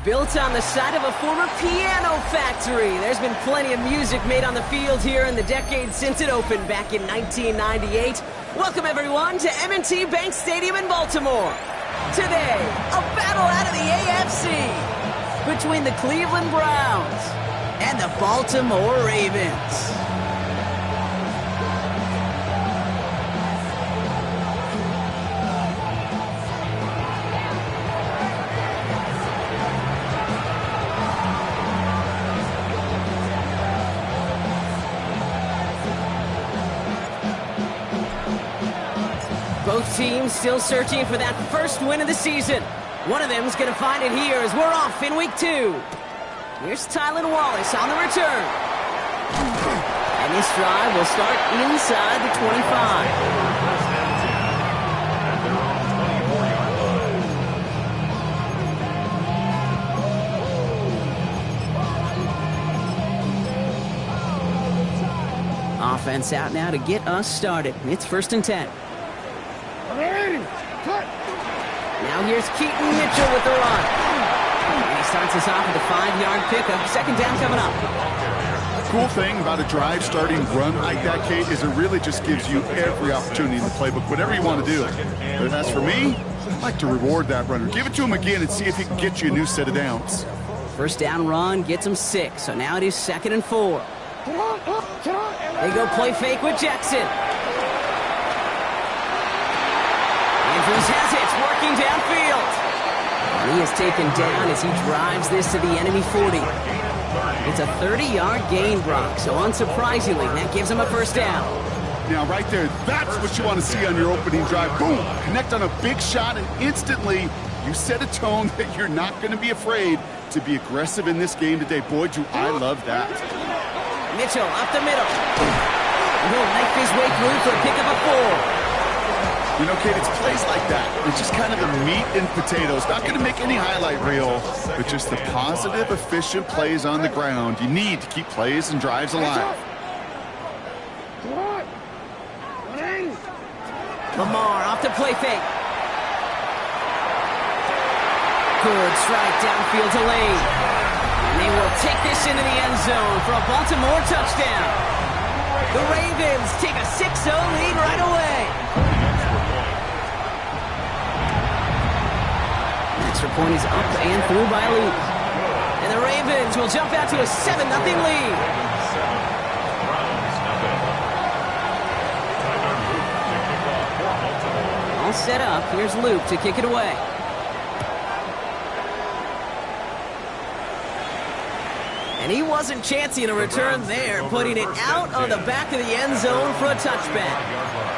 Built on the site of a former piano factory, there's been plenty of music made on the field here in the decade since it opened back in 1998. Welcome, everyone, to M&T Bank Stadium in Baltimore. Today, a battle out of the AFC between the Cleveland Browns and the Baltimore Ravens. Both teams still searching for that first win of the season. One of them is going to find it here as we're off in week 2. Here's Tylan Wallace on the return. And this drive will start inside the 25. Offense out now to get us started. It's 1st and 10. Now here's Keaton Mitchell with the run. And he starts us off with a 5-yard pickup. 2nd down coming up. The cool thing about a drive starting run like that, Kate, is it really just gives you every opportunity in the playbook, whatever you want to do. But as for me, I'd like to reward that runner. Give it to him again and see if he can get you a new set of downs. 1st down run gets him 6. So now it is 2nd and 4. They go play fake with Jackson. Andrews has it, working downfield. And he is taken down as he drives this to the enemy 40. It's a 30-yard gain, Brock, so unsurprisingly, that gives him a 1st down. Now, right there, that's what you want to see on your opening drive. Boom! Connect on a big shot, and instantly, you set a tone that you're not going to be afraid to be aggressive in this game today. Boy, do I love that. Mitchell up the middle. He'll knife his way through for a pickup of 4. You know, Kate, it's plays like that. It's just kind of the meat and potatoes. Not going to make any highlight reel, but just the positive, efficient plays on the ground. You need to keep plays and drives alive. Lamar off the play fake. Good strike downfield to Lane. And they will take this into the end zone for a Baltimore touchdown. The Ravens take a 6-0 lead right away. Extra point is up and through by Luke. And the Ravens will jump out to a 7-0 lead. All set up. Here's Luke to kick it away. And he wasn't chancing a return there, putting it out on the back of the end zone for a touchback.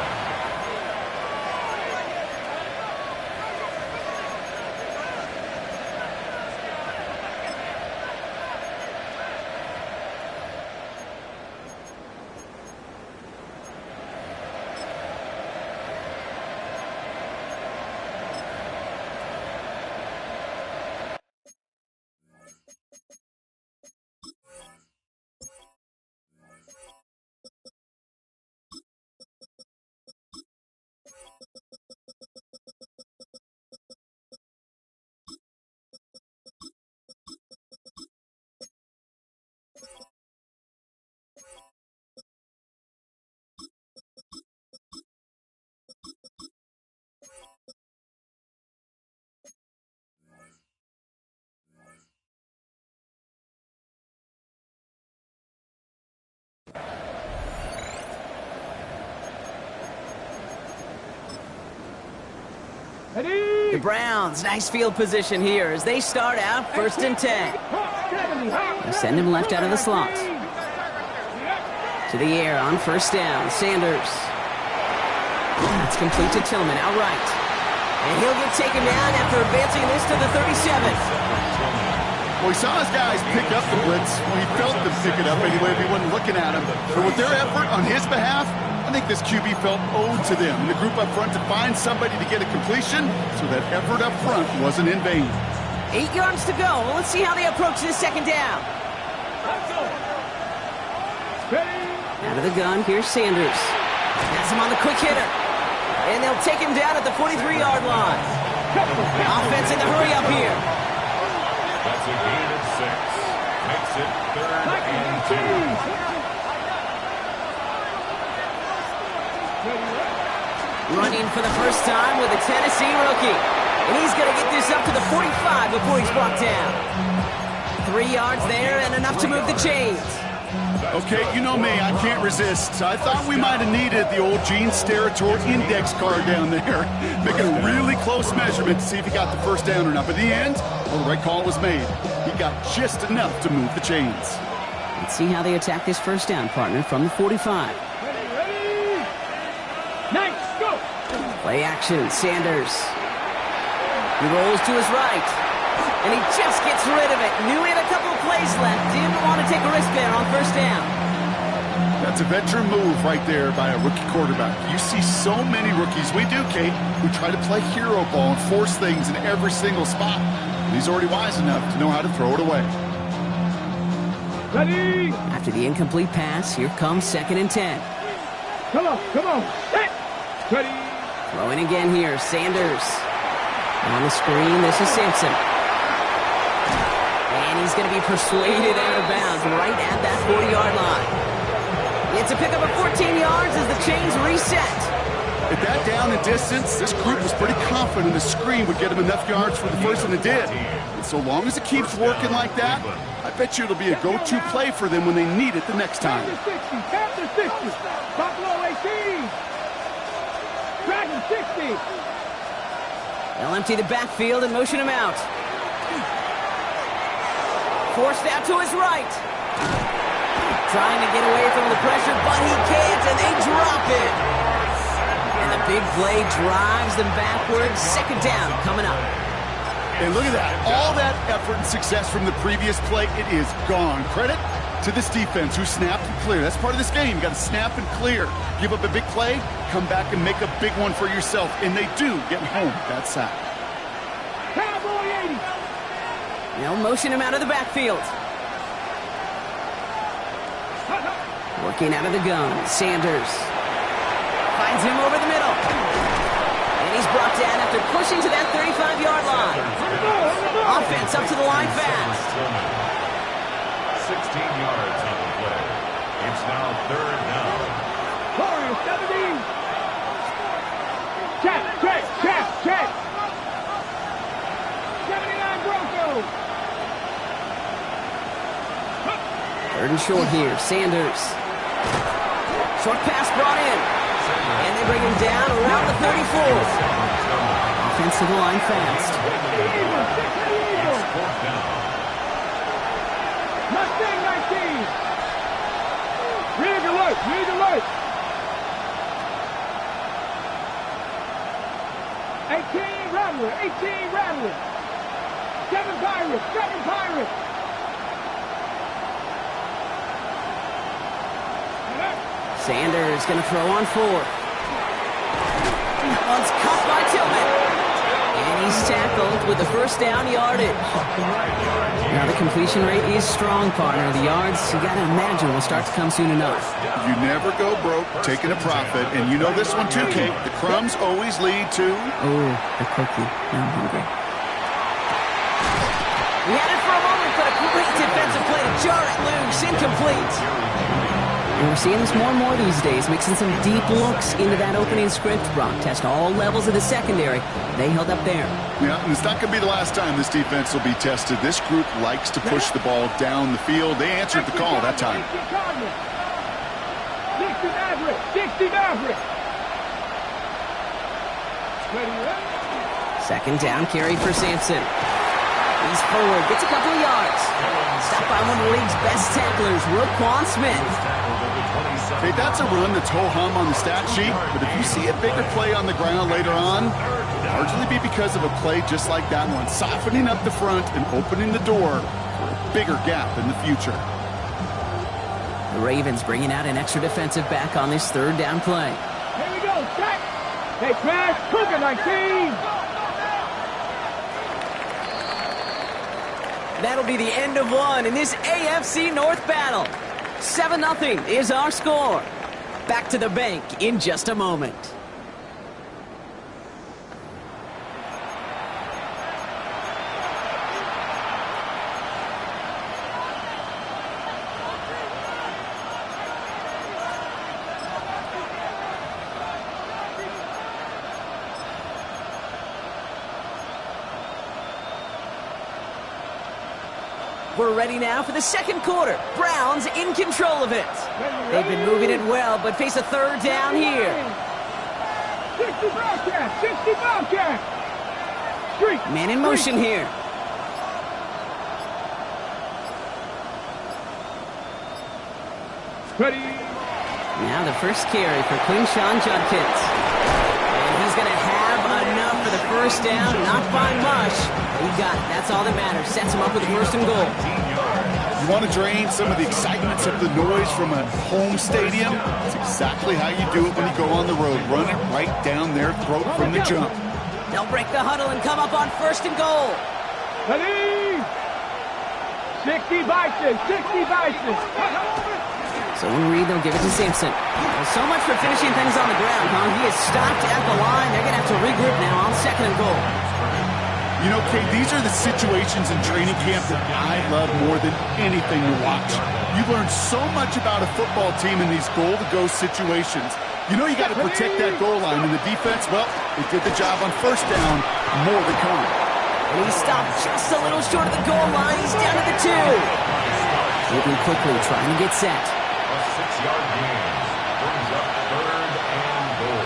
The Browns, nice field position here as they start out 1st and 10. They send him left out of the slot. To the air on 1st down, Sanders. It's complete to Tillman, outright. And he'll get taken down after advancing this to the 37. Well, he saw his guys pick up the blitz. Well, he felt them pick it up anyway if he wasn't looking at him. But with their effort on his behalf, I think this QB felt owed to them. And the group up front to find somebody to get a completion, so that effort up front wasn't in vain. 8 yards to go. Well, let's see how they approach this 2nd down. Out of the gun, here's Sanders. Has him on the quick hitter. And they'll take him down at the 43-yard line. Offense in the hurry up here. That's a gain of 6. Makes it 3rd and 2. Running for the first time with a Tennessee rookie. And he's going to get this up to the 45 before he's brought down. 3 yards there and enough to move the chains. Okay, you know me, I can't resist. I thought we might have needed the old Gene Steratore index card down there, making a really close measurement to see if he got the first down or not. But in the end, well, the right call was made. He got just enough to move the chains. Let's see how they attack this first down, partner, from the 45. Ready? Nice, go! Play action, Sanders. He rolls to his right. And he just gets rid of it. Knew he had a couple of plays left. Didn't want to take a risk there on first down. That's a veteran move right there by a rookie quarterback. You see so many rookies, we do, Kate, who try to play hero ball and force things in every single spot. And he's already wise enough to know how to throw it away. Ready? After the incomplete pass, here comes 2nd and 10. Come on. Set. Ready? Throwing again here, Sanders. On the screen, this is Sampson. And he's going to be persuaded out of bounds right at that 40-yard line. It's a pickup of 14 yards as the chains reset. At that down and distance, this group was pretty confident the screen would get him enough yards for the first, and it did. And so long as it keeps working like that, I bet you it'll be a go-to play for them when they need it the next time. Captain 60. Buffalo 18. Dragon 60. They'll empty the backfield and motion him out. Forced out to his right. Trying to get away from the pressure, but he can't, and they drop it. And the big play drives them backwards. 2nd down coming up. And look at that. All that effort and success from the previous play, it is gone. Credit to this defense who snapped and cleared. That's part of this game. You got to snap and clear. Give up a big play, come back and make a big one for yourself. And they do get home that sack. Cowboy 80. They'll motion him out of the backfield. Working out of the gun, Sanders. Finds him over the middle. And he's brought down after pushing to that 35-yard line. Offense up to the line fast. 16 yards on the play. It's now 3rd down. Corner 70. Check. 79 Broncos. 3rd and short here, Sanders. Short pass brought in. And they bring him down around the 34. Offense to the line fast. It's 4th down. Mustang 19. Rig alert. 18 Rattler. 7 Pirates. Sanders going to throw on 4th. One's cut by Tillman. And he's tackled with the first down yardage. Now the completion rate is strong, partner. The yards, you got to imagine, will start to come soon enough. You never go broke taking a profit. And you know this one too, Kate. The crumbs always lead to... Oh, the cookie. Now I'm hungry. We had it for a moment, but a great defensive play to jar it loose. Incomplete. And we're seeing this more and more these days, mixing some deep looks into that opening script. Brock test all levels of the secondary. They held up there. Yeah, and it's not going to be the last time this defense will be tested. This group likes to push the ball down the field. They answered the call that time. 60 Maverick. 2nd down carry for Sampson. He's forward, gets a couple of yards. Stopped by one of the league's best tacklers, Roquan Smith. Hey, that's a run that's ho-hum on the stat sheet, but if you see a bigger play on the ground later on, largely be because of a play just like that one, softening up the front and opening the door for a bigger gap in the future. The Ravens bringing out an extra defensive back on this 3rd down play. Here we go, check. Hey, Crash, Cougar 19. That'll be the end of one in this AFC North battle. 7-0 is our score. Back to the bank in just a moment. We're ready now for the second quarter. Browns in control of it. They've been moving it well, but face a third down here. 60 Bobcat! 60 Bobcat! Street! Man in motion here. Ready! Now the first carry for Quinshon Judkins. And he's going to have enough for the first down. Not by much. He got it. That's all that matters. Sets him up with the first and goal. You want to drain some of the excitement, some of the noise from a home stadium? It's exactly how you do it when you go on the road. Run it right down their throat from the jump. They'll break the huddle and come up on first and goal. Ready! 60 Bison! 60 Bison! So when Reed, they'll give it to Sampson. Well, so much for finishing things on the ground, huh? He is stopped at the line. They're going to have to regroup now on second and goal. You know, Kate, these are the situations in training camp that I love more than anything to watch. You learn so much about a football team in these goal-to-go situations. You know you got to protect that goal line, and the defense, well, they did the job on first down. More to come. And he stopped just a little short of the goal line. He's down to the 2. Moving quickly, trying to get set. A 6-yard gain brings up third and goal.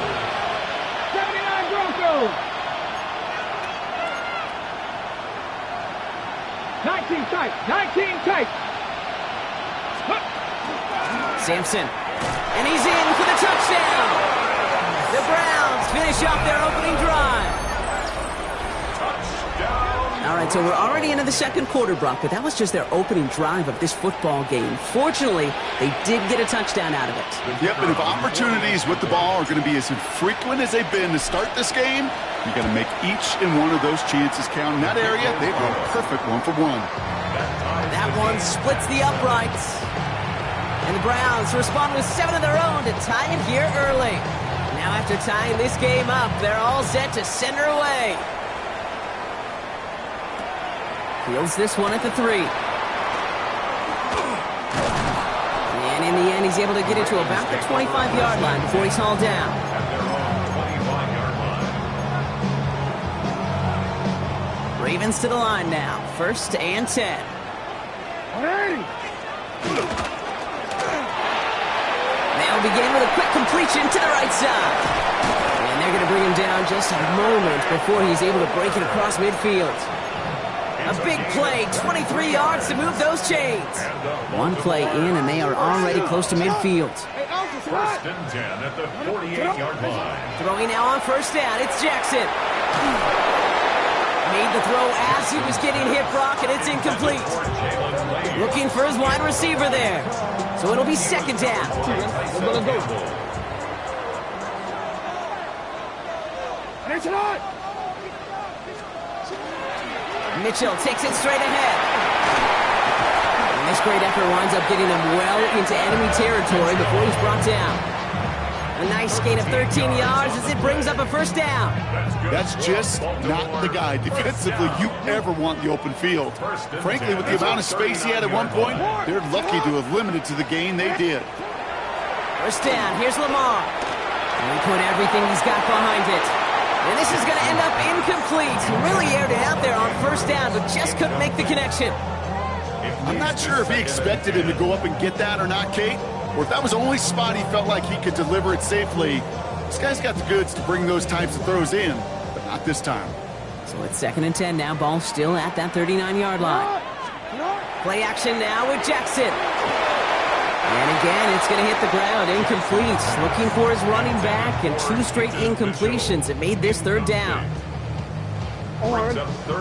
79 Broncos! 19 tight! 19 tight! Sampson. And he's in for the touchdown. The Browns finish off their opening drive. All right, so we're already into the second quarter, Brock, but that was just their opening drive of this football game. Fortunately, they did get a touchdown out of it. Yep, and if opportunities with the ball are going to be as infrequent as they've been to start this game, you got to make each and one of those chances count. In that area, they've got a perfect 1-for-1. That one splits the uprights. And the Browns respond with 7 of their own to tie it here early. Now after tying this game up, they're all set to send her away. Fields this one at the 3. And in the end, he's able to get it to about the 25-yard line before he's hauled down. At their own 25-yard line. Ravens to the line now. First and 10. Ready! They'll begin with a quick completion to the right side. And they're going to bring him down just a moment before he's able to break it across midfield. A big play, 23 yards to move those chains. One play in, and they are already close to midfield. First and 10 at the 48-yard line. Throwing now on first down, it's Jackson. Made the throw as he was getting hit, Brock, and it's incomplete. Looking for his wide receiver there. So it'll be second down. Mitchell takes it straight ahead. And this great effort winds up getting them well into enemy territory before he's brought down. A nice gain of 13 yards as it brings up a first down. That's just not the guy defensively you ever want the open field. Frankly, with the amount of space he had at one point, they're lucky to have limited to the gain they did. First down, here's Lamar. And he put everything he's got behind it. And this is going to end up incomplete. He really aired it out there on first down, but just couldn't make the connection. I'm not sure if he expected him to go up and get that or not, Kate, or if that was the only spot he felt like he could deliver it safely. This guy's got the goods to bring those types of throws in, but not this time. So it's second and 10 now. Ball still at that 39-yard line. Play action now with Jackson. And again, it's going to hit the ground. Incomplete. Looking for his running back, and 2 straight incompletions. It made this third down.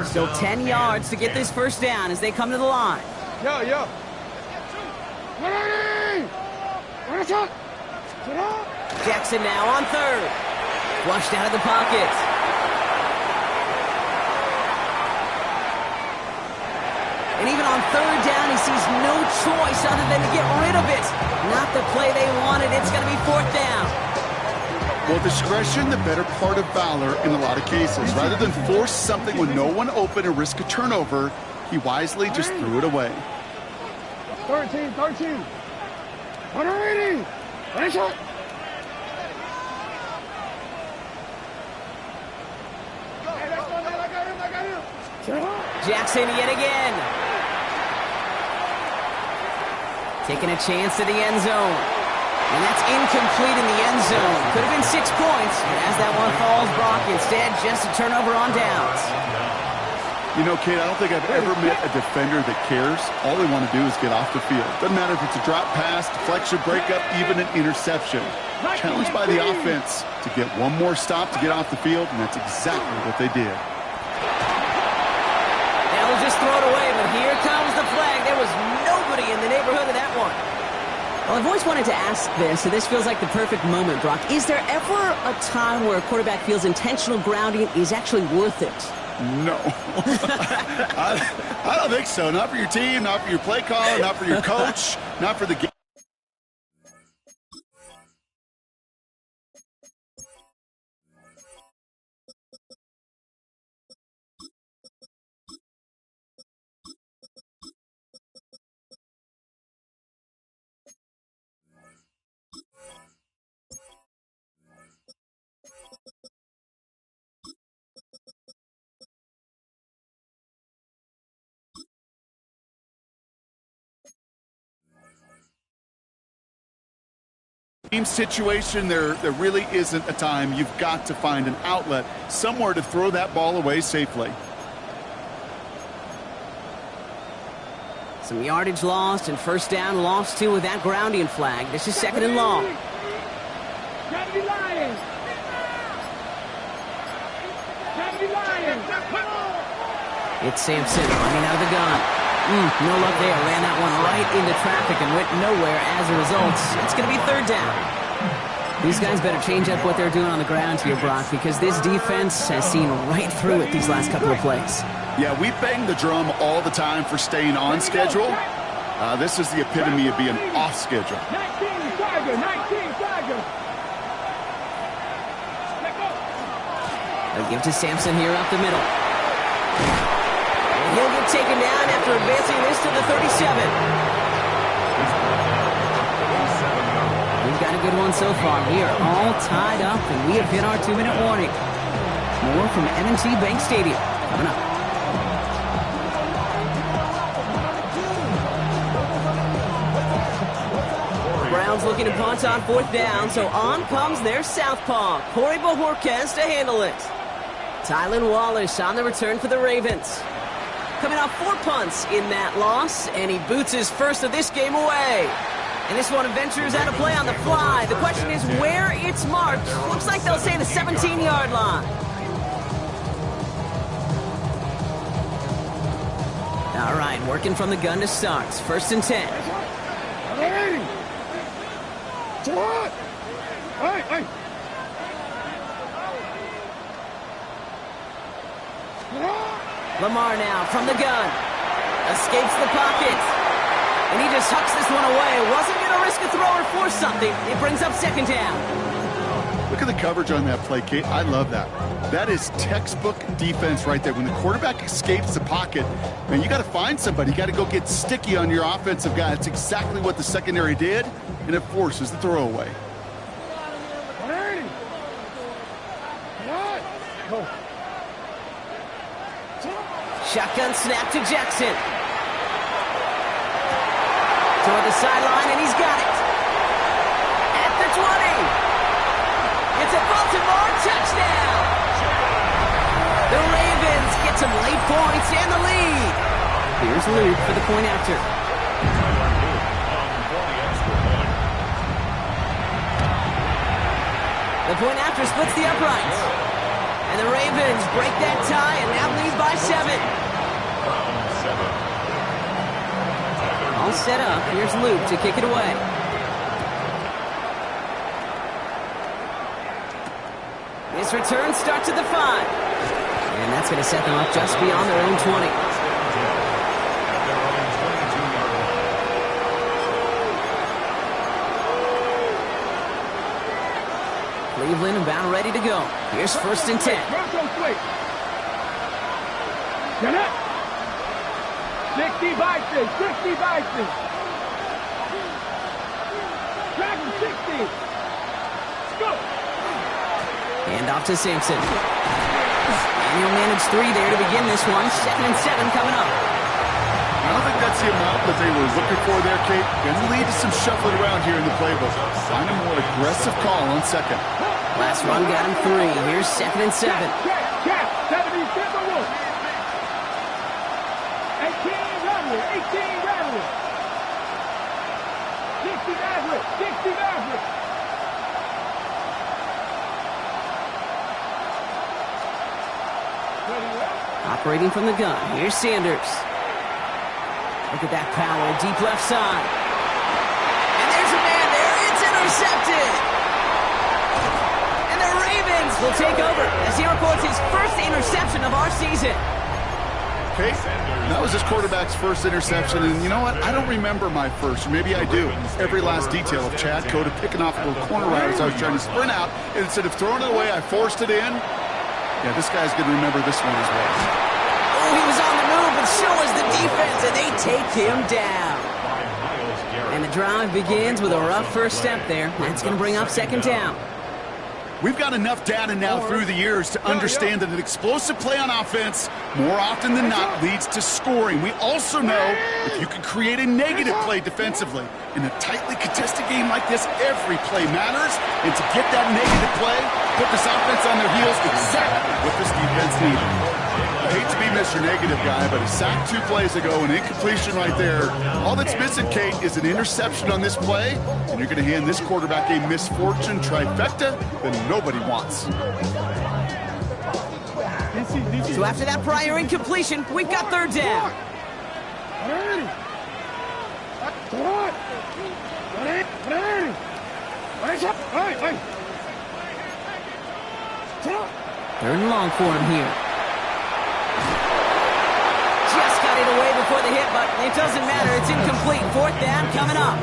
Still 10 yards to get this first down as they come to the line. Yo. Jackson now on third. Flushed out of the pocket. And even on third down, he sees no choice other than to get rid of it. Not the play they wanted. It's going to be fourth down. Well, discretion, the better part of valor in a lot of cases. Rather than force something when no one open and risk a turnover, he wisely just threw it away. 13. 180. Finish it. Jackson yet again. Taking a chance to the end zone. And that's incomplete in the end zone. Could have been 6 points, but as that one falls, Brock, instead just a turnover on downs. You know, Kate, I don't think I've ever met a defender that cares. All they want to do is get off the field. Doesn't matter if it's a drop pass, deflection, breakup, even an interception. Challenged by the offense to get one more stop to get off the field, and that's exactly what they did. They'll just throw it away, but here comes the flag. There was nobody in the neighborhood of that one. Well, I've always wanted to ask this, and this feels like the perfect moment, Brock. Is there ever a time where a quarterback feels intentional grounding is actually worth it? No. I don't think so. Not for your team, not for your play caller, not for your coach, not for the game. Team situation, there really isn't a time. You've got to find an outlet, somewhere to throw that ball away safely. Some yardage lost and first down lost too with that grounding flag. This is second and long. It's Sampson running out of the gun. No luck there. Ran that one right into traffic and went nowhere as a result. It's going to be third down. These guys better change up what they're doing on the ground here, Brock, because this defense has seen right through it these last couple of plays. Yeah, we bang the drum all the time for staying on schedule. This is the epitome of being off schedule. 19, Tiger, 19, Tiger. They'll give to Sampson here up the middle. He'll get taken down after advancing this to the 37. We've got a good one so far. We are all tied up, and we have hit our 2-minute warning. More from M&T Bank Stadium coming up. Browns looking to punt on fourth down, so on comes their southpaw, Corey Bojorquez, to handle it. Tylan Wallace on the return for the Ravens. Coming off 4 punts in that loss, and he boots his first of this game away. And this one ventures out of play on the fly. The question is where it's marked. Looks like they'll say the 17-yard line. All right, working from the gun to start. First and 10. Hey! What? Hey! Lamar now from the gun. Escapes the pocket. And he just hucks this one away. Wasn't going to risk a throw or force something. It brings up second down. Look at the coverage on that play, Kate. I love that. That is textbook defense right there. When the quarterback escapes the pocket, man, you got to find somebody. You got to go get sticky on your offensive guy. That's exactly what the secondary did, and it forces the throwaway. Shotgun snap to Jackson. Toward the sideline, and he's got it. At the 20. It's a Baltimore touchdown. The Ravens get some late points and the lead. Here's Luke for the point after. The point after splits the uprights. And the Ravens break that tie and now lead by 7. All set up. Here's Luke to kick it away. This return starts at the 5. And that's going to set them up just beyond their own 20. Cleveland about ready to go. Here's first and 10. Bronco quick. Get up. 60 Bison. 60 Bison. Track him 60. Let's go. Hand off to Sampson. And he'll manage 3 there to begin this one. 2nd and 7 coming up. I don't think that's the amount that they were looking for there, Kate. Going to lead to some shuffling around here in the playbook. Find a more aggressive call on second. Last run got him 3. Here's 2nd and 7. Check. 77 18 Radley. 18 Radley. 60 Maverick. 60 Maverick. Operating from the gun. Here's Sanders. Look at that power. Deep left side. And there's a man there. It's intercepted. And the Ravens will take over as he records his first interception of our season. Okay, that was his quarterback's first interception, and you know what? I don't remember my first, or maybe I do. Every last detail of Chad Cota picking off a little corner route as I was trying to sprint out, and instead of throwing it away, I forced it in. Yeah, this guy's going to remember this one as well. Oh, he was on the move, but so was the defense, and they take him down. And the drive begins with a rough first step there. That's going to bring up 2nd down. We've got enough data now through the years to understand that an explosive play on offense more often than not leads to scoring. We also know if you can create a negative play defensively. In a tightly contested game like this, every play matters. And to get that negative play, put this offense on their heels, exactly what this defense needed. I hate to be Mr. Negative guy, but he sacked 2 plays ago, an incompletion right there. All that's missing, Kate, is an interception on this play, and you're going to hand this quarterback a misfortune trifecta that nobody wants. So after that prior incompletion, we've got 3rd down. Third and long for him here. Just got it away before the hit, but it doesn't matter. It's incomplete. 4th down coming up.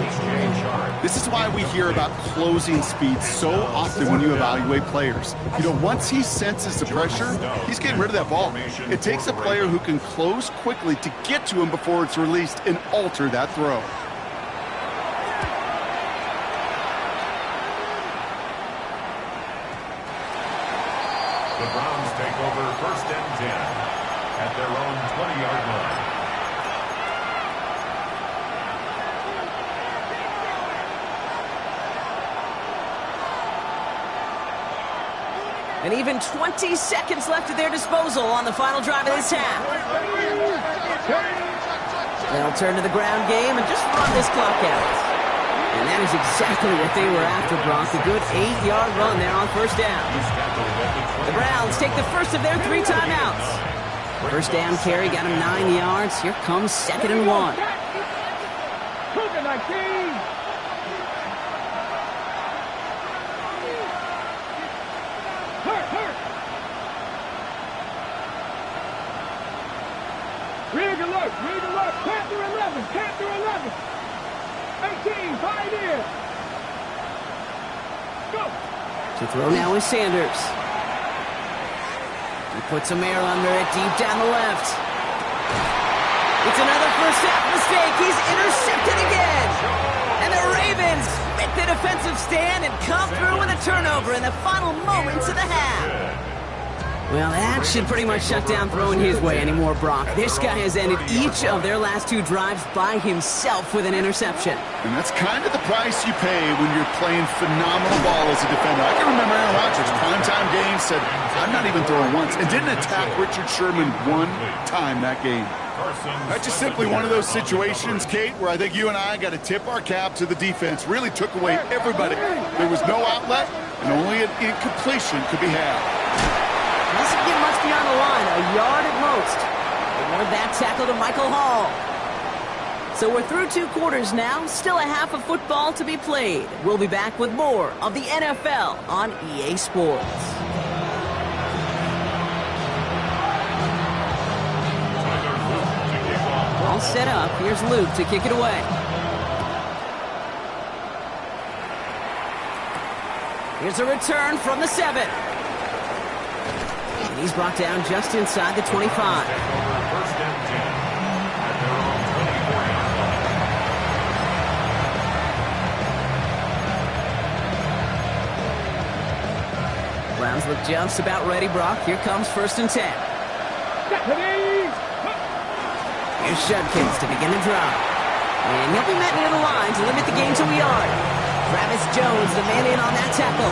This is why we hear about closing speed so often when you evaluate players. You know, once he senses the pressure, he's getting rid of that ball. It takes a player who can close quickly to get to him before it's released and alter that throw. The Browns take over 1st and 10 at their own 20-yard line. And even 20 seconds left at their disposal on the final drive of this half. They'll turn to the ground game and just run this clock out. And that is exactly what they were after, Brock. A good 8-yard run there on 1st down. The Browns take the first of their 3 timeouts. 1st down carry got him 9 yards. Here comes 2nd and 1. Rig alert, Panther 11, 18, 5 in. Go. To throw now is Sanders. He puts some air under it deep down the left. It's another first half mistake. He's intercepted again. And the Ravens make the defensive stand and come through with a turnover in the final moments of the half. Well, that should pretty much shut down throwing his way anymore, Brock. This guy has ended each of their last 2 drives by himself with an interception. And that's kind of the price you pay when you're playing phenomenal ball as a defender. I can remember Aaron Rodgers, primetime game, said, I'm not even throwing once, and didn't attack Richard Sherman 1 time that game. That's just simply one of those situations, Kate, where I think you and I got to tip our cap to the defense. Really took away everybody. There was no outlet, and only an incompletion could be had. Doesn't get much beyond the line, a yard at most. Award that tackle to Michael Hall. So we're through 2 quarters now, still a half of football to be played. We'll be back with more of the NFL on EA Sports. All set up, here's Luke to kick it away. Here's a return from the 7. And he's brought down just inside the 25. Browns look just about ready, Brock. Here comes 1st and 10. Here's Judkins to begin the drive. And he'll be met near the line to limit the game to a yard. Travis Jones, the man in on that tackle.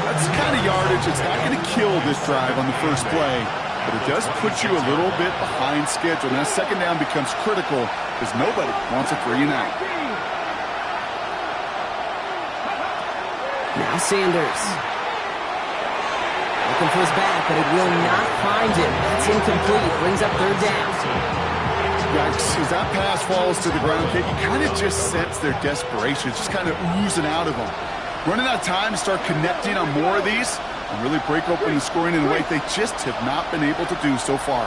That's the kind of yardage that's not going to kill this drive on the first play, but it does put you a little bit behind schedule. Now, second down becomes critical because nobody wants a 3-and-out. Now Sanders. Looking for his back, but it will not find him. That's incomplete. Brings up third down. Yikes, as that pass falls to the ground, you kind of just sense their desperation. It's just kind of oozing out of them. Running out of time to start connecting on more of these and really break open the scoring in a way they just have not been able to do so far.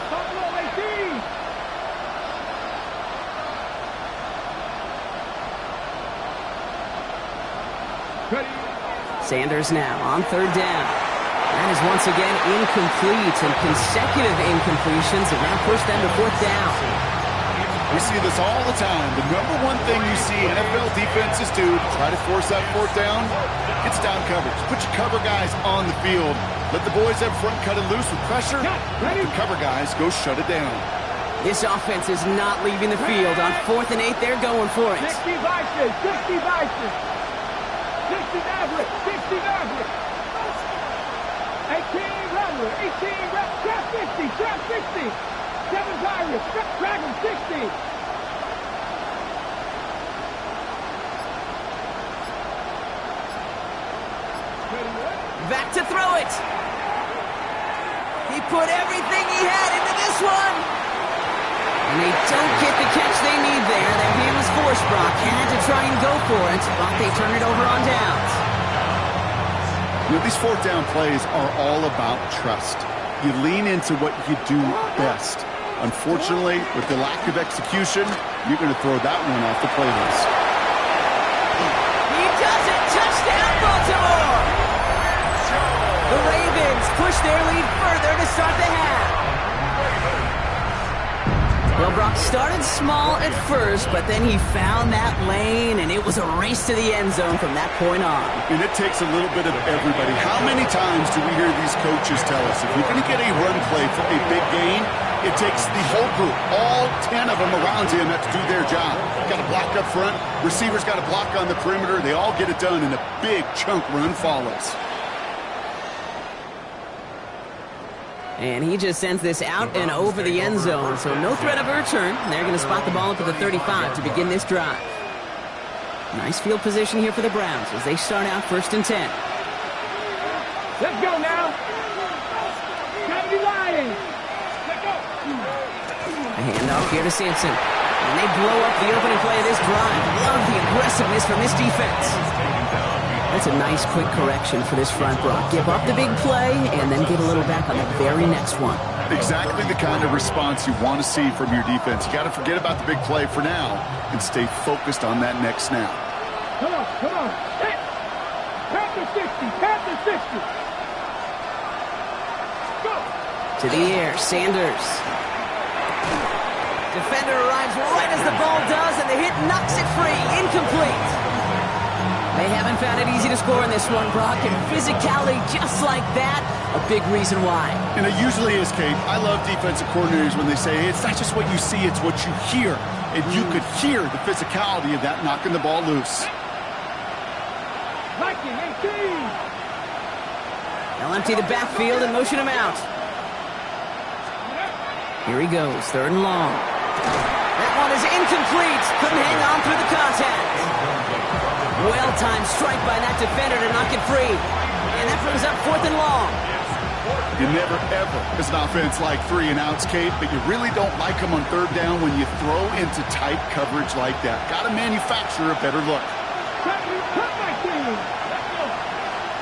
Sanders now on third down. That is once again incomplete, and consecutive incompletions have now pushed them to fourth down. We see this all the time. The number one thing you see NFL defenses do to try to force that fourth down, it's down coverage. Put your cover guys on the field. Let the boys up front cut it loose with pressure. Let the cover guys go shut it down. This offense is not leaving the field. On 4th and 8, they're going for it. 60 Vikings, 60 Vikings. 60 Maverick, 60 Maverick. 18 Rattler, 18 Trap 60, Trap 60. 7 Irish, Dragon 60. Back to throw it. He put everything he had into this one. And they don't get the catch they need there. Their hand was forced. Brock had to try and go for it, but they turn it over on downs. You know, these fourth down plays are all about trust. You lean into what you do best. Unfortunately, with the lack of execution, you're going to throw that one off the playlist. He does it! Touchdown, Baltimore! The Ravens push their lead further to start the half. Well, Brock started small at first, but then he found that lane, and it was a race to the end zone from that point on. And it takes a little bit of everybody. How many times do we hear these coaches tell us, if you're going to get a run play for a big gain, it takes the whole group, all 10 of them around him, have to do their job. Got to block up front. Receivers got to block on the perimeter. They all get it done, and a big chunk run follows. And he just sends this out and over the end zone, so no threat of a return. They're going to spot the ball up at the 35 to begin this drive. Nice field position here for the Browns as they start out 1st and 10. Let's go now. Gotta be lying. A handoff here to Sampson. And they blow up the opening play of this drive. Love the aggressiveness from this defense. That's a nice quick correction for this front, Brock. Give up the big play and then get a little back on the very next one. Exactly the kind of response you want to see from your defense. You got to forget about the big play for now and stay focused on that next snap. Come on, come on. Hit. Panther 60, Panther 60. Go. To the air, Sanders. Defender arrives right as the ball does, and the hit knocks it free. Incomplete. They haven't found it easy to score in this one, Brock, and physicality just like that, a big reason why. And it usually is, Kate. I love defensive coordinators when they say, hey, it's not just what you see, it's what you hear. And you could hear the physicality of that knocking the ball loose. Viking 18. They'll empty the backfield and motion him out. Here he goes, 3rd and long. That one is incomplete. Couldn't hang on through the contact. Well-timed strike by that defender to knock it free. And that brings up 4th and long. You never, ever, as an offense, like 3-and-outs, Kate, but you really don't like them on 3rd down when you throw into tight coverage like that. Got to manufacture a better look. Cut my team.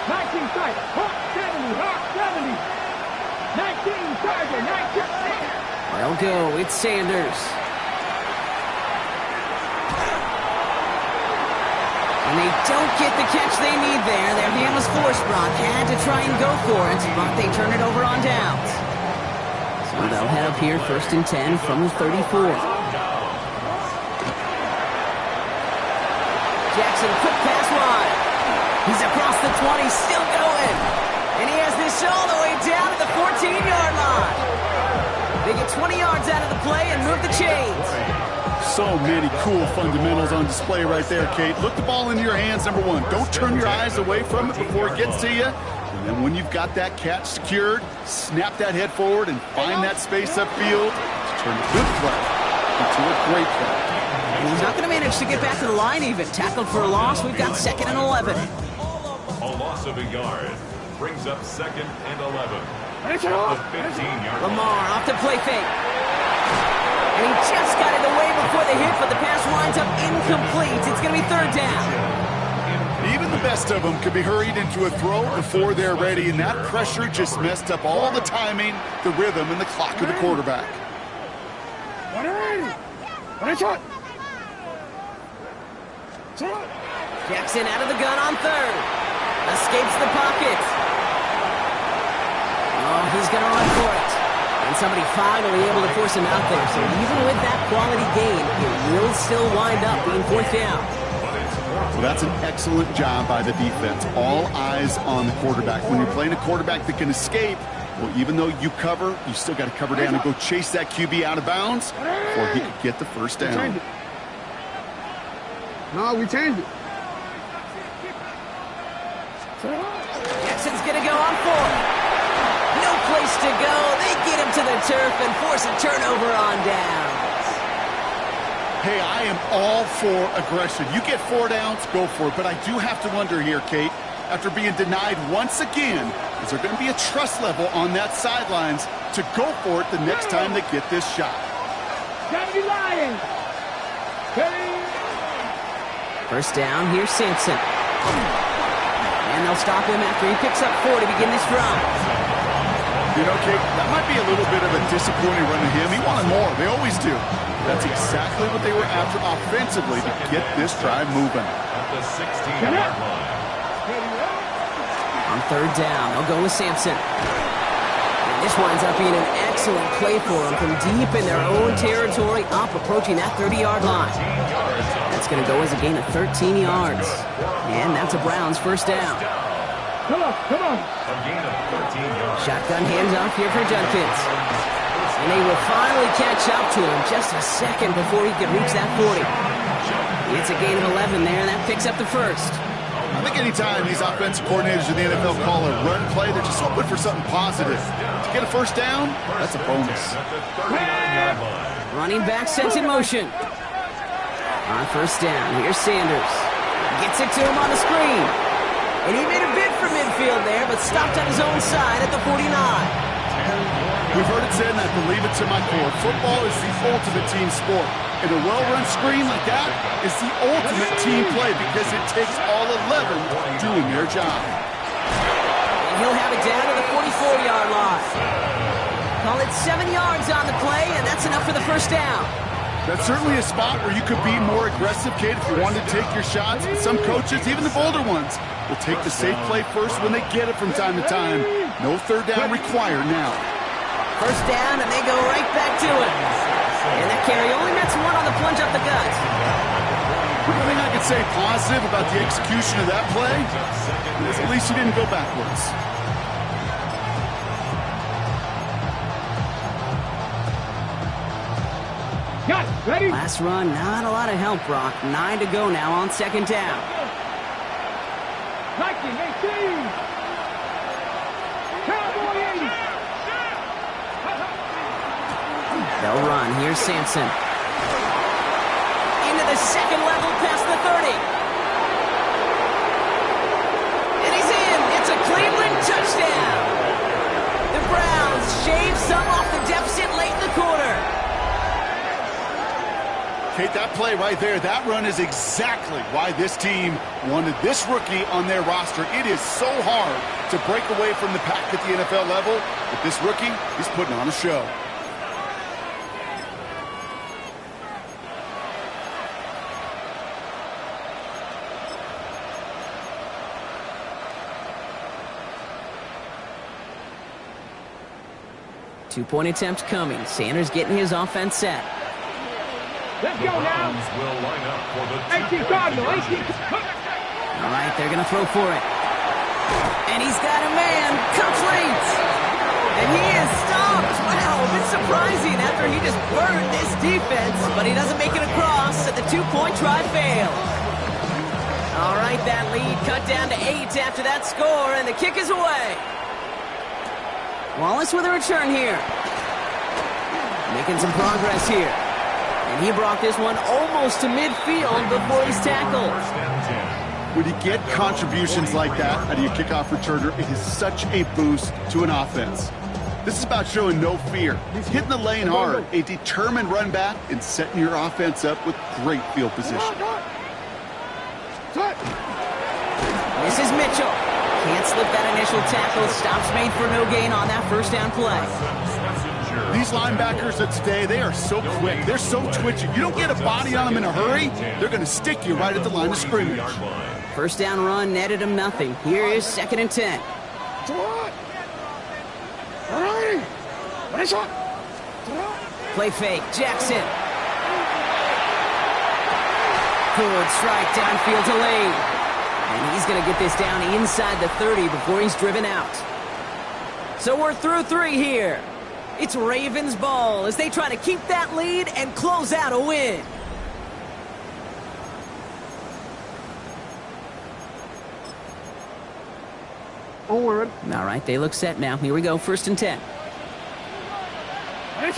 19 tight. Hawk 70, Hawk 70. 19 target, 19. They'll go. It's Sanders. And they don't get the catch they need there. Their hand was forced, Brock. Had to try and go for it, but they turn it over on downs. So they'll head up here 1st and 10 from the 34. Jackson, quick pass wide. He's across the 20, still going. And he has this all the way down to the 14-yard line. They get 20 yards out of the play and move the chains. So many cool fundamentals on display right there, Kate. Look the ball into your hands, number one. Don't turn your eyes away from it before it gets to you. And then when you've got that catch secured, snap that head forward and find that space upfield to turn a good play into a great play. And he's not going to manage to get back to the line even. Tackled for a loss. We've got 2nd and 11. A loss of a yard brings up 2nd and 11. Finish it The off. 15-yard Lamar off to play fake. And he just got it away before the hit, but the pass winds up incomplete. It's going to be 3rd down. Even the best of them can be hurried into a throw before they're ready, and that pressure just messed up all the timing, the rhythm, and the clock of the quarterback. Finish it. Jackson out of the gun on 3rd. Escapes the pocket. Oh, he's going to run for it. And somebody finally able to force him out there. So even with that quality gain, it will still wind up being 4th down. Well, that's an excellent job by the defense. All eyes on the quarterback. When you're playing a quarterback that can escape, well, even though you cover, you still got to cover down and go chase that QB out of bounds before he could get the 1st down. No, we changed it. Jackson's going to go on 4th. No place to go. They get him to the turf and force a turnover on downs. Hey, I am all for aggression. You get 4 downs, go for it. But I do have to wonder here, Kate, after being denied once again, is there going to be a trust level on that sidelines to go for it the next time they get this shot? Gotta be lying. 1st down, here's Sampson. And they'll stop him after he picks up 4 to begin this drive. You know, Kate, that might be a little bit of a disappointing run to him. He wanted more. They always do. That's exactly what they were after offensively to get this drive moving. at the 16-yard line. On 3rd down, they'll go with Sampson. And this winds up being an excellent play for them from deep in their own territory, up approaching that 30-yard line. That's going to go as a gain of 13 yards. And that's a Browns 1st down. Come on, come on. A gain of 13 yards. Shotgun handoff here for Judkins. And they will finally catch up to him just a second before he can reach that 40. It's a gain of 11 there, and that picks up the 1st. I think anytime these offensive coordinators in the NFL call a run play, they're just hoping for something positive. To get a 1st down, that's a bonus. At the 39-yard line. Running back sent in motion. On 1st down, here's Sanders. Gets it to him on the screen. And he made a bid for midfield there, but stopped on his own side at the 49. We've heard it said, and I believe it to my core, football is the ultimate team sport. And a well-run screen like that is the ultimate team play because it takes all 11 doing their job. And he'll have it down to the 44-yard line. Call it 7 yards on the play, and that's enough for the 1st down. That's certainly a spot where you could be more aggressive, Kate, if you wanted to take your shots. But some coaches, even the bolder ones, will take the safe play first when they get it from time to time. No 3rd down required now. 1st down, and they go right back to it. And that carry only nets 1 on the plunge up the gut. One thing I could say positive about the execution of that play is at least he didn't go backwards. Got it. Ready? Last run, not a lot of help, Brock. 9 to go now on 2nd down. Viking 18. Cowboy 80. They'll run. Here's Sampson. Into the 2nd level past the 30. And he's in. It's a Cleveland touchdown. The Browns shave some off the deficit late in the quarter. Kate, that play right there, that run is exactly why this team wanted this rookie on their roster. It is so hard to break away from the pack at the NFL level, but this rookie is putting on a show. Two-point attempt coming. Sanders getting his offense set. Let's The go now. Browns will line up for the 18 2-point Cardinal. 18. All right, they're going to throw for it. And he's got a man. Complete. And he is stopped. stopped. Wow, a bit surprising after he just burned this defense, but he doesn't make it across, and the two-point try failed. All right, that lead cut down to 8 after that score, and the kick is away. Wallace with a return here. Making some progress here. And he brought this one almost to midfield before he's tackled. When you get contributions like that out of your kickoff returner, it is such a boost to an offense. This is about showing no fear, hitting the lane hard, a determined run back, and setting your offense up with great field position. This is Mitchell. Can't slip that initial tackle. Stops made for no gain on that first down play. These linebackers of today, they are so quick. They're so twitchy. You don't get a body on them in a hurry, they're going to stick you right at the line of scrimmage. First down run netted him nothing. Here is 2nd and 10. Play fake. Jackson. Good strike downfield to Lane. And he's going to get this down inside the 30 before he's driven out. So we're through 3 here. It's Ravens ball as they try to keep that lead and close out a win. All right, they look set now. Here we go, 1st and 10. Here's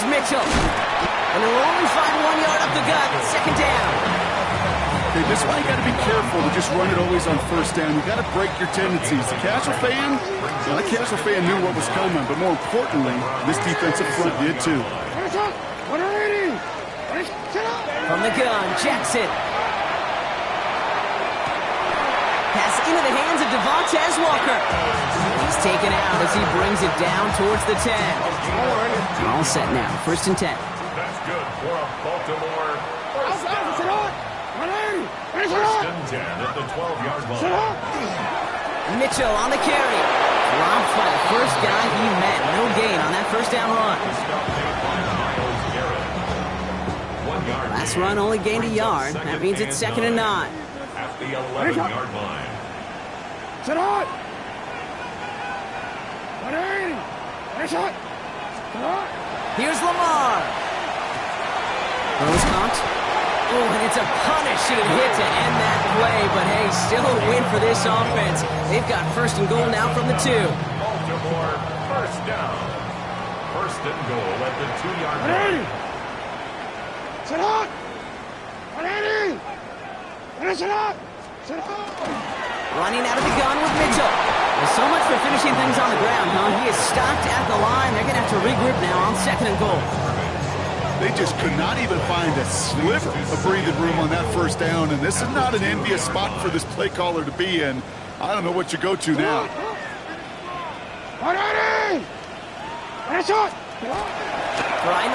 Mitchell. And they'll only find 1 yard up the gut. 2nd down. Okay, this is why you got to be careful to just run it always on 1st down. You got to break your tendencies. The casual fan, well, the casual fan knew what was coming, but more importantly, this defensive front did too. From the gun, Jackson. Pass into the hands of Devontae Walker. He's taken out as he brings it down towards the 10. All set now, 1st and 10. That's good for a Baltimore first down. 1st and 10 at the 12-yard line. Mitchell on the carry. Dropped by the first guy he met. No gain on that 1st down run. Last run only gained a yard. That means it's 2nd and 9. At the 11-yard line. Here's Lamar. Throws caught. Oh, and it's a punishing hit to end that play, but hey, still a win for this offense. They've got 1st and goal now from the 2. Baltimore first down. 1st and goal at the 2-yard line. Running out of the gun with Mitchell. There's so much for finishing things on the ground, huh? He is stopped at the line. They're going to have to regroup now on 2nd and goal. They just could not even find a sliver of breathing room on that 1st down, and this is not an envious spot for this play caller to be in. I don't know what you go to now. Trying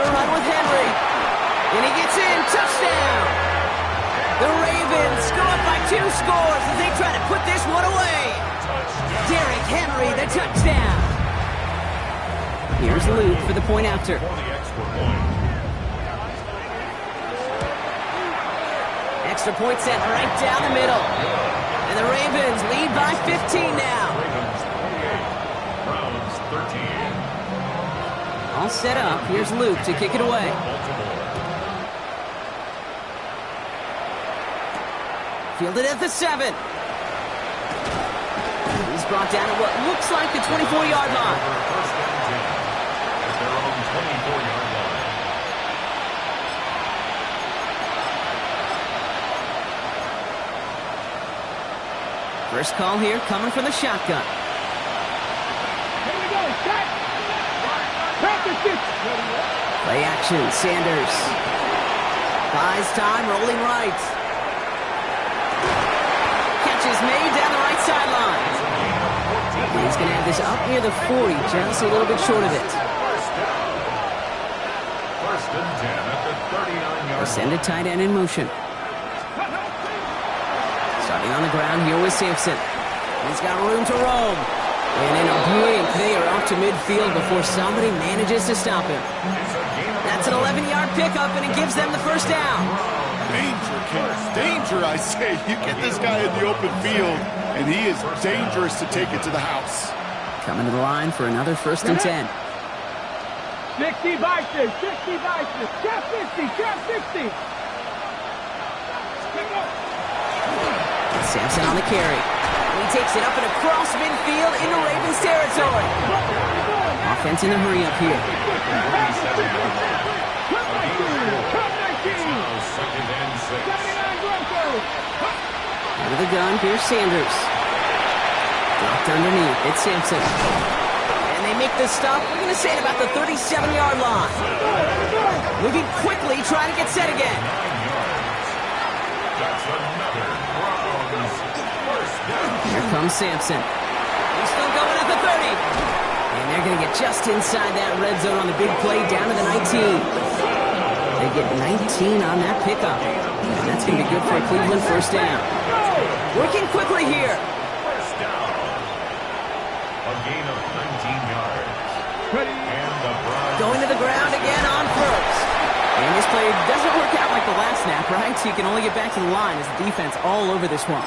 to run with Henry. And he gets in. Touchdown. The Ravens go up by 2 scores as they try to put this one away. Derrick Henry, the touchdown. Here's Luke for the point after. For the extra point. Extra point set right down the middle. And the Ravens lead by 15 now. Ravens 28. Browns 13. All set up. Here's Luke to kick it away. Fielded at the 7. He's brought down at what looks like the 24-yard line. First and 10 at their own 24-yard line. First call here coming from the shotgun. Here we go. Set. Practice it. Play action. Sanders. Buys time. Rolling right. Catch is made down the right sideline. He's going to have this up near the 40. Just a little bit short of it. First and 10 at the 39-yard line. Send a tight end in motion. Starting on the ground here with Sampson. He's got room to roam. And in a blink, they are off to midfield before somebody manages to stop him. That's an 11-yard pickup, and it gives them the first down. Danger, kids. Danger, I say. You get this guy in the open field, and he is dangerous to take it to the house. Coming to the line for another 1st and 10. 60 Bison, 60 Bison, trap 50, trap 60. Sampson on the carry. He takes it up and across midfield into Ravens territory. Offense in a hurry up here. Out of the gun, here's Sanders. Dropped underneath, it's Sampson. And they make the stop, we're going to say at about the 37-yard line. Moving quickly, trying to get set again. Here comes Sampson. He's still going at the 30. And they're going to get just inside that red zone on the big play down to the 19. They get 19 on that pickup. And that's going to be good for a Cleveland 1st down. Working quickly here. 1st down. A gain of 19 yards. And the Browns going to the ground again on 1st. And this play doesn't work out like the last snap, right? So you can only get back to the line as the defense all over this one.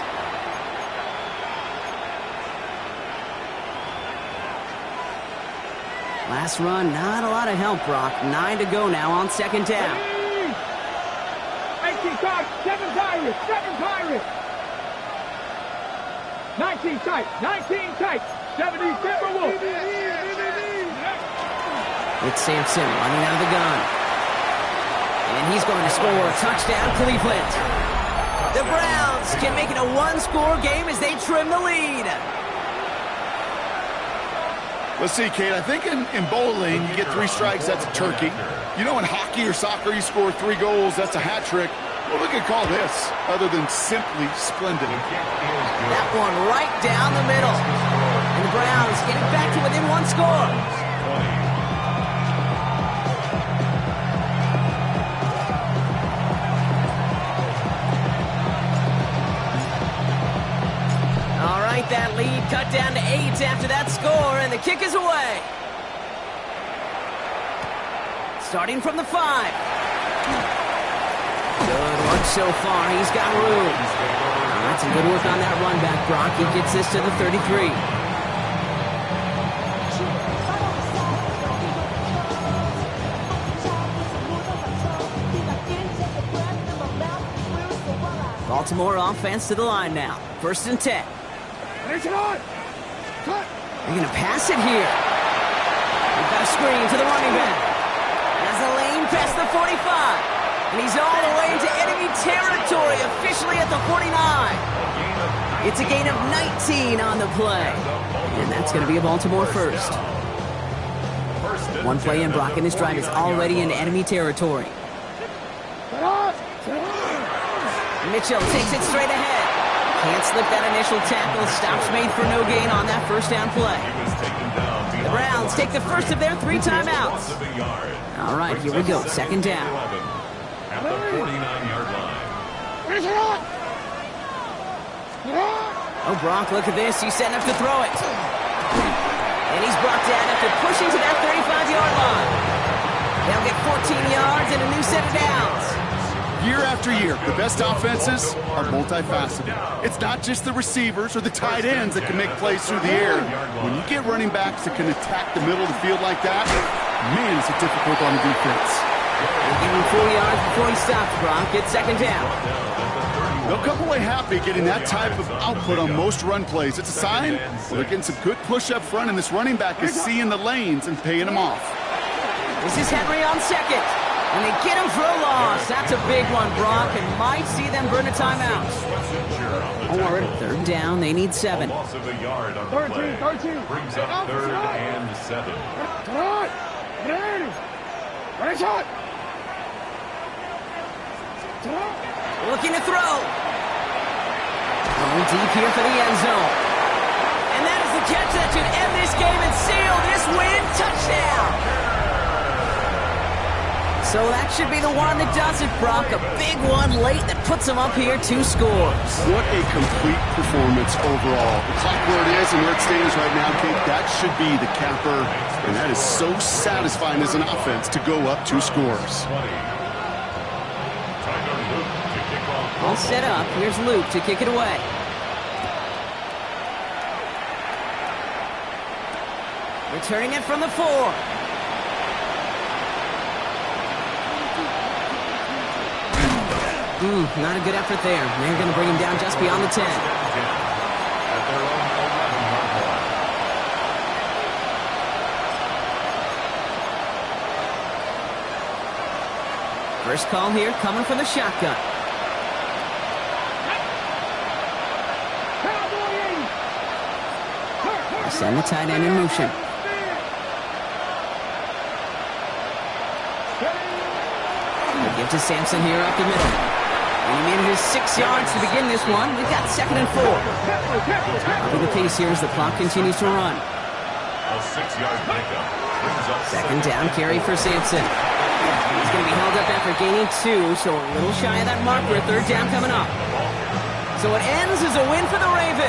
Last run, not a lot of help, Brock. 9 to go now on 2nd down. 18 tight, 7 Pirates, 7 Pirates. 19 tight, 19 tight, 70 Timberwolves. It's Sampson running out of the gun. And he's going to score a touchdown, Cleveland. The Browns can make it a 1-score game as they trim the lead. Let's see, Kate, I think in bowling, you get 3 strikes, that's a turkey. You know, in hockey or soccer, you score 3 goals, that's a hat trick. What we could call this, other than simply splendid. That one right down the middle. And the Browns get it back to within 1 score. All right, that lead cut down to 8 after that score, and the kick is away. Starting from the 5. Good work so far. He's got room. That's some good work on that run back, Brock. He gets this to the 33. Baltimore offense to the line now. 1st and 10. They're going to pass it here. We've got a screen to the running back. Has a lane past the 45. And he's all the way into enemy territory, officially at the 49. It's a gain of 19 on the play. And that's going to be a Baltimore 1st. 1 play in, Brock, and this drive is already into enemy territory. Mitchell takes it straight ahead. Can't slip that initial tackle. Stops made for no gain on that 1st down play. The Browns take the first of their 3 timeouts. All right, here we go. 2nd down. At the 49-yard line. Oh, Brock, look at this. He's setting up to throw it. And he's brought down after pushing to that 35-yard line. They'll get 14 yards and a new set of downs. Year after year, the best offenses are multifaceted. It's not just the receivers or the tight ends that can make plays through the air. When you get running backs that can attack the middle of the field like that, man, it's a difficult on the defense. They give him 4 yards before he stops, Brock. It's 2nd down. They'll come away happy getting that type of output on most run plays. It's a sign they're getting some good push up front, and this running back is seeing the lanes and paying them off. This is Henry on 2nd. And they get him for a loss. That's a big one, Brock, and might see them burn a timeout. 3rd down, they need 7. Loss of a yard on the play. Brings up 3rd and 7. Looking to throw. Going deep here for the end zone. And that is the catch that should end this game and seal this win. Touchdown. So that should be the one that does it, Brock. A big one late that puts them up here 2 scores. What a complete performance overall. The clock where it is and where it stands right now, Kate, that should be the capper. And that is so satisfying as an offense to go up 2 scores. All set up. Here's Luke to kick it away. Returning it from the 4. Not a good effort there. They're going to bring him down just beyond the 10. At their own 11-yard line. First call here coming from the shotgun. They send the tight end in motion. They give to Sampson here up the middle. And he made his 6 yards to begin this one. We've got 2nd and 4. I'll be the pace here as the clock continues to run. A 6-yard pickup brings up 2nd down carry for Sampson. He's going to be held up after gaining 2, so a little shy of that marker. 3rd down coming up. So it ends as a win for the Ravens.